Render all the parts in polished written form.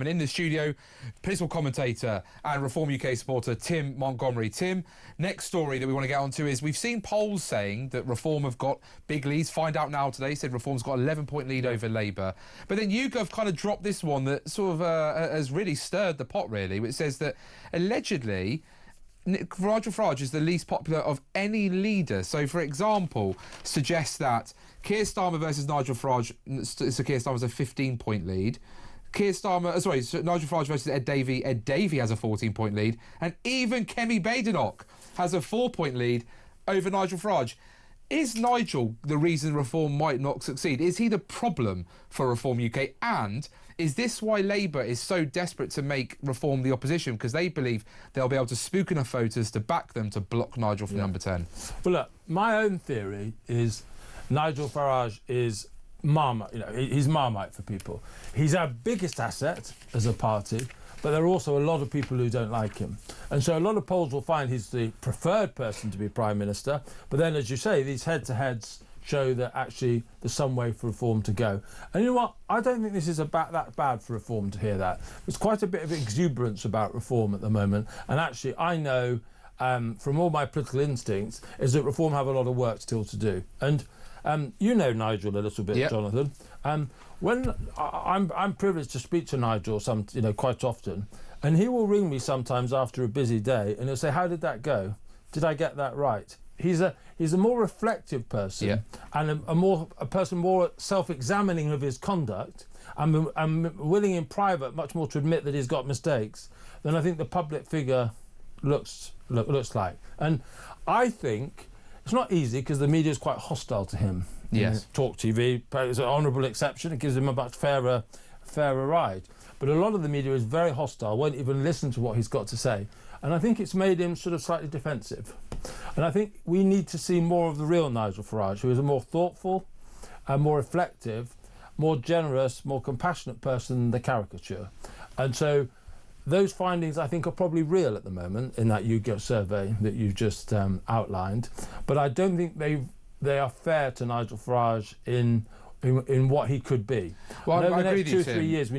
And in the studio, political commentator and Reform UK supporter Tim Montgomery. Tim, next story that we want to get onto is we've seen polls saying that Reform have got big leads. Find Out Now today said Reform's got an 11-point lead over Labour. But then YouGov kind of dropped this one that sort of has really stirred the pot, really, which says that allegedly Nigel Farage is the least popular of any leader. So, for example, suggests that Keir Starmer versus Nigel Farage, so Keir Starmer's a 15-point lead. Nigel Farage versus Ed Davey. Ed Davey has a 14-point lead. And even Kemi Badenoch has a 4-point lead over Nigel Farage. Is Nigel the reason Reform might not succeed? Is he the problem for Reform UK? And is this why Labour is so desperate to make Reform the opposition? Because they believe they'll be able to spook enough voters to back them to block Nigel from number 10. Well, look, my own theory is Nigel Farage is Marmite, he's Marmite for people. He's our biggest asset as a party, but there are also a lot of people who don't like him. And so a lot of polls will find he's the preferred person to be Prime Minister, but then, as you say, these head-to-heads show that actually there's some way for Reform to go. And you know what? I don't think this is that bad for Reform to hear that. There's quite a bit of exuberance about Reform at the moment, and actually I know from all my political instincts is that Reform have a lot of work still to do. And you know Nigel a little bit, yep. Jonathan. When I'm privileged to speak to Nigel quite often, and he will ring me sometimes after a busy day, and he'll say, "How did that go? Did I get that right?" He's a more reflective person, yeah. And a person more self-examining of his conduct, and willing in private much more to admit that he's got mistakes than I think the public figure looks like. And I think it's not easy because the media is quite hostile to him. Yes. TalkTV is an honourable exception. It gives him a much fairer ride. But a lot of the media is very hostile, won't even listen to what he's got to say. And I think it's made him sort of slightly defensive. And I think we need to see more of the real Nigel Farage, who is a more thoughtful, more reflective, more generous, more compassionate person than the caricature. And so those findings, I think, are probably real at the moment in that YouGov survey that you've just outlined. But I don't think they are fair to Nigel Farage in what he could be. Well, over I the agree next with 2 you, or 3 years, we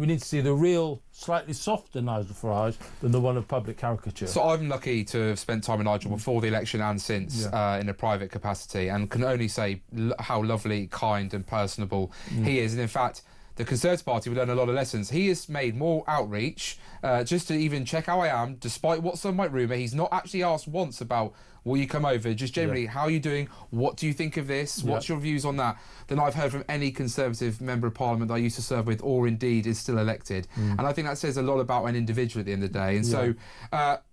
need to see the real, slightly softer Nigel Farage than the one of public caricature. So I'm lucky to have spent time with Nigel before the election and since in a private capacity, and can only say how lovely, kind and personable he is. And in fact, the Conservative Party will learn a lot of lessons. He has made more outreach just to even check how I am, despite what some might rumour. He's not actually asked once about, will you come over? Just generally, how are you doing? What do you think of this? What's your views on that? Than I've heard from any Conservative Member of Parliament that I used to serve with, or indeed is still elected. And I think that says a lot about an individual at the end of the day. And so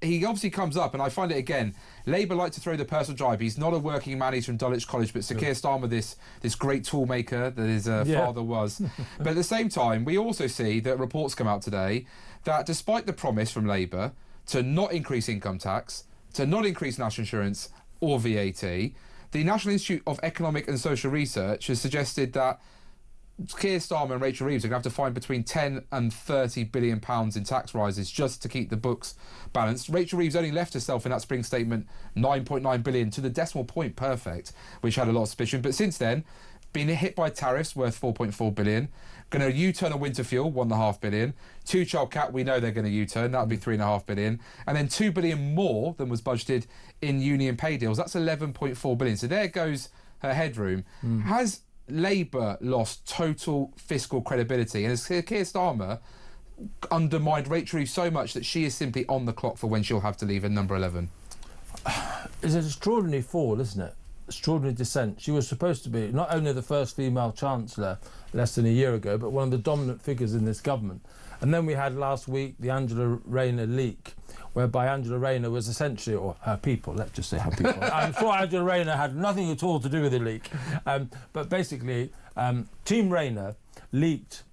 he obviously comes up, and I find it again, Labour like to throw the personal drive. He's not a working man, he's from Dulwich College, but Sir Keir Starmer, this great toolmaker that his father was. But at the same time, we also see that reports come out today that despite the promise from Labour to not increase income tax, to not increase national insurance or VAT, the National Institute of Economic and Social Research has suggested that Keir Starmer and Rachel Reeves are going to have to find between 10 and 30 billion pounds in tax rises just to keep the books balanced. Rachel Reeves only left herself in that spring statement 9.9 billion to the decimal point perfect, which had a lot of suspicion. But since then, been hit by tariffs worth 4.4 billion. Going to U-turn on winter fuel, 1.5 billion. Two-child cap, we know they're going to U-turn. That would be 3.5 billion. And then 2 billion more than was budgeted in union pay deals. That's 11.4 billion. So there goes her headroom. Has Labour lost total fiscal credibility? And has Keir Starmer undermined Rachel Reeves so much that she is simply on the clock for when she'll have to leave at number 11? It's an extraordinary fall, isn't it? Extraordinary descent. She was supposed to be not only the first female Chancellor less than a year ago, but one of the dominant figures in this government. And then we had last week the Angela Rayner leak, whereby Angela Rayner was essentially, or her people, let's just say her people. I'm sure Angela Rayner had nothing at all to do with the leak. But basically, Team Rayner leaked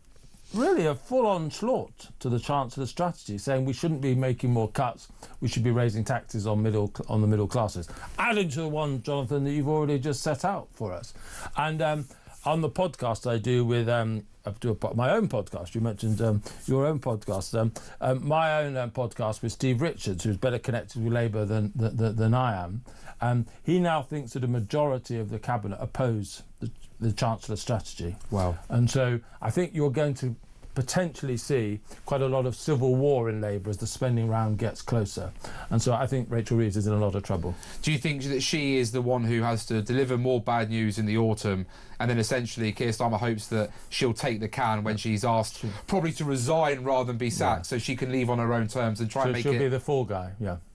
really a full onslaught to the Chancellor's strategy, saying we shouldn't be making more cuts, we should be raising taxes on the middle classes, adding to the one, Jonathan, that you've already just set out for us. And on the podcast I do with my own podcast, you mentioned your own podcast, my own podcast with Steve Richards, who's better connected with Labour than I am. He now thinks that a majority of the cabinet oppose the Chancellor's strategy. Wow. And so I think you're going to potentially see quite a lot of civil war in Labour as the spending round gets closer. And so I think Rachel Reeves is in a lot of trouble. Do you think that she is the one who has to deliver more bad news in the autumn, and then essentially Keir Starmer hopes that she'll take the can when she's asked probably to resign rather than be sacked, so she can leave on her own terms and try and make it... She'll be the fall guy,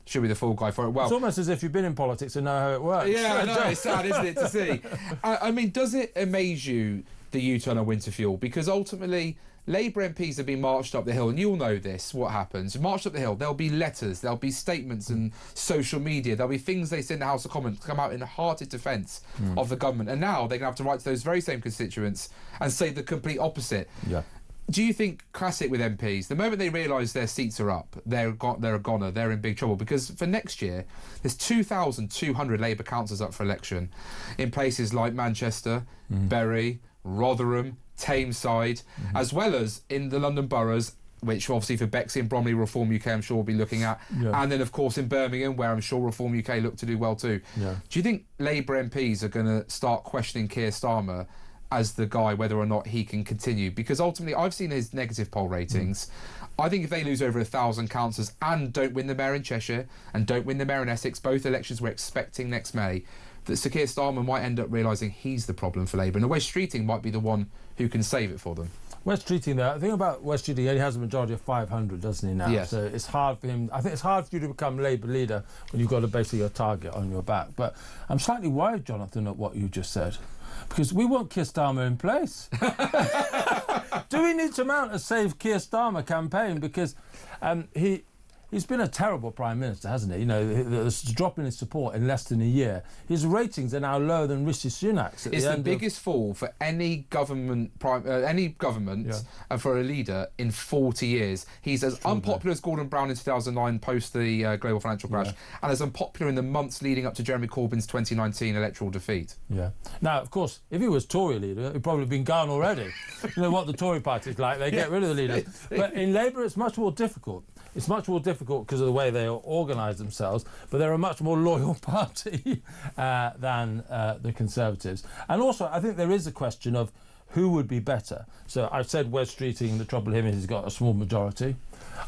She'll be the fall guy for it. Well, it's almost as if you've been in politics and know how it works. Yeah, I know, it's sad, isn't it, to see? I mean, does it amaze you, the U-turn on winter fuel? Because ultimately, Labour MPs have been marched up the hill, and you'll know this, what happens. Marched up the hill, there'll be letters, there'll be statements and social media, there'll be things they say in the House of Commons come out in hearted defence of the government. And now they're going to have to write to those very same constituents and say the complete opposite. Yeah. Do you think, classic with MPs, the moment they realise their seats are up, they're a goner, they're in big trouble? Because for next year, there's 2,200 Labour councillors up for election in places like Manchester, Bury, Rotherham, Tameside, as well as in the London boroughs, which obviously for Bexley and Bromley, Reform UK I'm sure will be looking at, and then of course in Birmingham, where I'm sure Reform UK look to do well too. Do you think Labour MPs are going to start questioning Keir Starmer as the guy, whether or not he can continue? Because ultimately, I've seen his negative poll ratings. I think if they lose over 1,000 councillors and don't win the mayor in Cheshire and don't win the mayor in Essex, both elections we're expecting next May, that Sir Keir Starmer might end up realising he's the problem for Labour, and the West Streeting might be the one who can save it for them. West Streeting, though, the thing about West Streeting, he has a majority of 500, doesn't he, now? Yes. So it's hard for him. I think it's hard for you to become Labour leader when you've got basically a target on your back. But I'm slightly worried, Jonathan, at what you just said, because we want Keir Starmer in place. Do we need to mount a Save Keir Starmer campaign? Because he's been a terrible Prime Minister, hasn't he? You know, the drop in his support in less than a year. His ratings are now lower than Rishi Sunak's. It's the biggest fall for any government, and for a leader in 40 years. He's as unpopular as Gordon Brown in 2009 post the global financial crash, and as unpopular in the months leading up to Jeremy Corbyn's 2019 electoral defeat. Yeah. Now, of course, if he was Tory leader, he'd probably been gone already. You know what the Tory party's like, they get rid of the leader. But in Labour, it's much more difficult. It's much more difficult because of the way they organise themselves, but they're a much more loyal party than the Conservatives. And also, I think there is a question of who would be better. So I've said West Streeting, the trouble with him is he's got a small majority.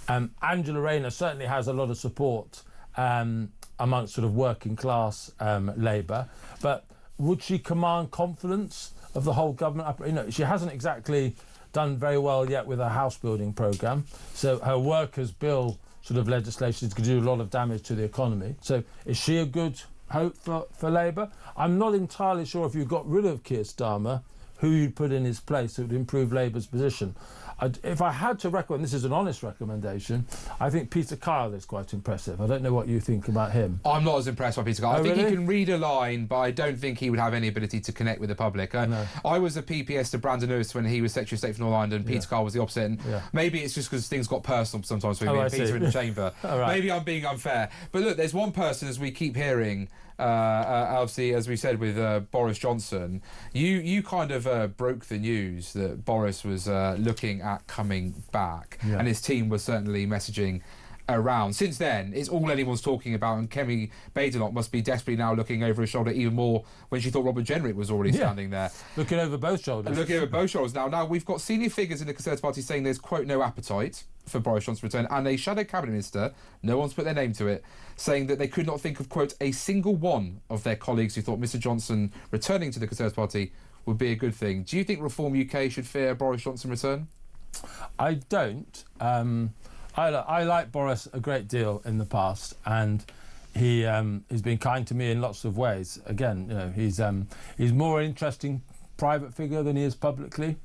Angela Rayner certainly has a lot of support amongst sort of working class Labour, but would she command confidence of the whole government? You know, she hasn't exactly done very well yet with her house building programme. So her workers' bill sort of legislation is going to do a lot of damage to the economy. So is she a good hope for Labour? I'm not entirely sure if you got rid of Keir Starmer, who you'd put in his place that would improve Labour's position. If I had to recommend, this is an honest recommendation, I think Peter Kyle is quite impressive. I don't know what you think about him. I'm not as impressed by Peter Kyle. Oh, I think really? he can read a line, but I don't think he would have any ability to connect with the public. No. I was a PPS to Brandon Lewis when he was Secretary of State for Northern Ireland, and Peter Kyle was the opposite. And maybe it's just because things got personal sometimes with me and Peter in the chamber. Right. Maybe I'm being unfair. But look, there's one person, as we keep hearing, obviously, as we said with Boris Johnson, you kind of broke the news that Boris was looking at coming back, and his team was certainly messaging around. Since then, it's all anyone's talking about, and Kemi Badenoch must be desperately now looking over his shoulder even more when she thought Robert Jenrick was already standing there. Looking over both shoulders. Looking over both shoulders now. Now, we've got senior figures in the Conservative Party saying there's, quote, no appetite for Boris Johnson's return, and a shadow cabinet minister, no one's put their name to it, saying that they could not think of, quote, a single one of their colleagues who thought Mr Johnson returning to the Conservative Party would be a good thing. Do you think Reform UK should fear Boris Johnson return? I don't. I like Boris a great deal in the past, and he's been kind to me in lots of ways. Again, you know, he's more interesting private figure than he is publicly,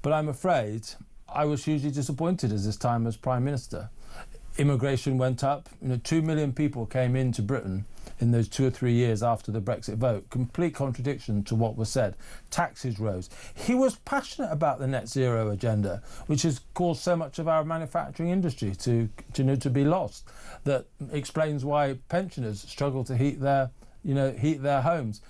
but I'm afraid I was hugely disappointed as his time as Prime Minister. Immigration went up. You know, 2 million people came into Britain in those 2 or 3 years after the Brexit vote. Complete contradiction to what was said. Taxes rose. He was passionate about the net zero agenda, which has caused so much of our manufacturing industry to be lost. That explains why pensioners struggle to heat their homes.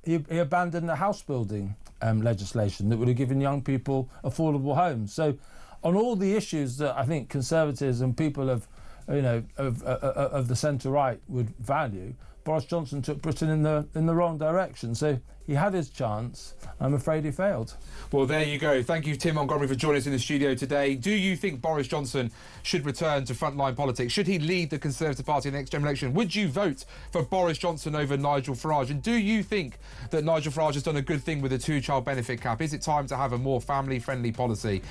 He abandoned the house building legislation that would have given young people affordable homes. So, on all the issues that I think Conservatives and people of the centre right would value, Boris Johnson took Britain in the wrong direction. So he had his chance. I'm afraid he failed. Well, there you go. Thank you, Tim Montgomery, for joining us in the studio today. Do you think Boris Johnson should return to frontline politics? Should he lead the Conservative Party in the next general election? Would you vote for Boris Johnson over Nigel Farage? And do you think that Nigel Farage has done a good thing with the two-child benefit cap? Is it time to have a more family-friendly policy?